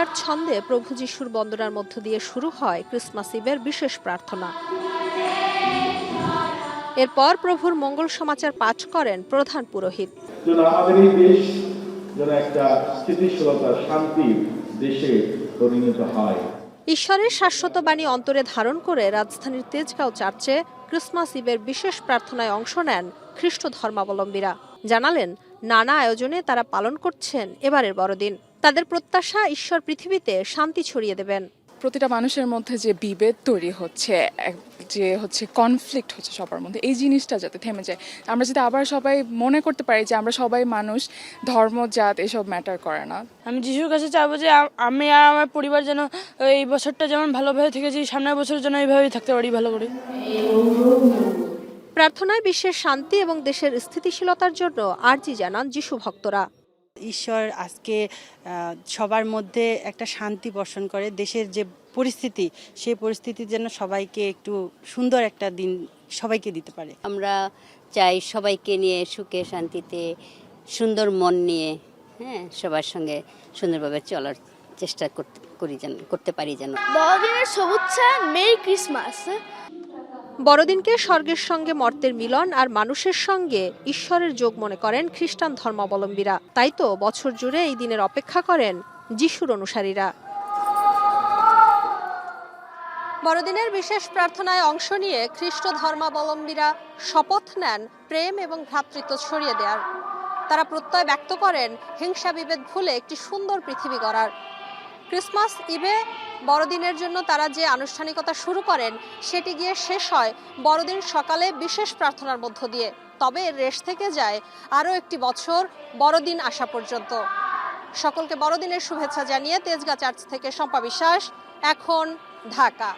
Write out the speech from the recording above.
মধুরার ছন্দে প্রভু যিশুর বন্দনার মধ্য দিয়ে শুরু হয় ক্রিসমাস ইভের বিশেষ প্রার্থনা। এরপর প্রভুর মঙ্গল সমাচার পাঠ করেন প্রধান পুরোহিত। আমাদের এই দেশ যেন একটা স্থিতিশীলতা শান্তির দেশে পরিণত হয়। ঈশ্বরের শাশ্বত বাণী অন্তরে ধারণ করে রাজধানীর তেজগাঁও চার্চে ক্রিসমাস ইভের বিশেষ প্রার্থনায় অংশ নেন খ্রিস্ট ধর্মাবলম্বীরা। জানালেন নানা আয়োজনে তারা পালন করছেন এবারের বড়দিন। তাদের প্রত্যাশা ঈশ্বর পৃথিবীতে শান্তি ছড়িয়ে দেবেন। প্রতিটা মানুষের মধ্যে যে বিভেদ তৈরি হচ্ছে, যে কনফ্লিক্ট হচ্ছে সবার মধ্যে, এই জিনিসটা যাতে থেমে যায়। আমরা যাতে আবার সবাই মনে করতে পারি যে আমরা সবাই মানুষ, ধর্ম জাত এসব ম্যাটার করে না। আমি যিশুর কাছে চাইবো যে আমি আর আমার পরিবার যেন এই বছরটা যেমন ভালোভাবে থেকেছি, সামনের বছরের জন্য এইভাবেই থাকতে পারি ভালো করে। প্রার্থনায় বিশ্বের শান্তি এবং দেশের স্থিতিশীলতার জন্য আর্জি জানান যিশু ভক্তরা। ঈশ্বর আজকে সবার মধ্যে একটা শান্তি বর্ষণ করে। দেশের যে পরিস্থিতি, সেই পরিস্থিতি যেন সবাইকে একটু সুন্দর একটা দিন সবাইকে দিতে পারে। আমরা চাই সবাইকে নিয়ে সুখে শান্তিতে সুন্দর মন নিয়ে সবার সঙ্গে সুন্দরভাবে চলার চেষ্টা করতে পারি যেন। বড়দিনের শুভেচ্ছা, মেরি ক্রিসমাস। বড়দিনকে স্বর্গের সঙ্গে মর্তের মিলন আর মানুষের সঙ্গে ঈশ্বরের যোগ মনে করেন খ্রিস্টান ধর্মাবলম্বীরা। তাই তো বছর জুড়ে এই দিনের অপেক্ষা করেন যিশুর অনুসারীরা। বড়দিনের বিশেষ প্রার্থনায় অংশ নিয়ে খ্রিস্ট ধর্মাবলম্বীরা শপথ নেন প্রেম এবং ভ্রাতৃত্ব ছড়িয়ে দেওয়ার। তারা প্রত্যয় ব্যক্ত করেন হিংসা বিভেদ ভুলে একটি সুন্দর পৃথিবী গড়ার। ক্রিসমাস ইভে বড়দিনের জন্য তারা যে আনুষ্ঠানিকতা শুরু করেন সেটি গিয়ে শেষ হয় বড়দিন সকালে বিশেষ প্রার্থনার মধ্য দিয়ে। তবে এর রেশ থেকে যায় আরও একটি বছর বড়দিন আসা পর্যন্ত। সকলকে বড়দিনের শুভেচ্ছা জানিয়ে তেজগাঁ চার্চ থেকে শম্পা বিশ্বাস, এখন ঢাকা।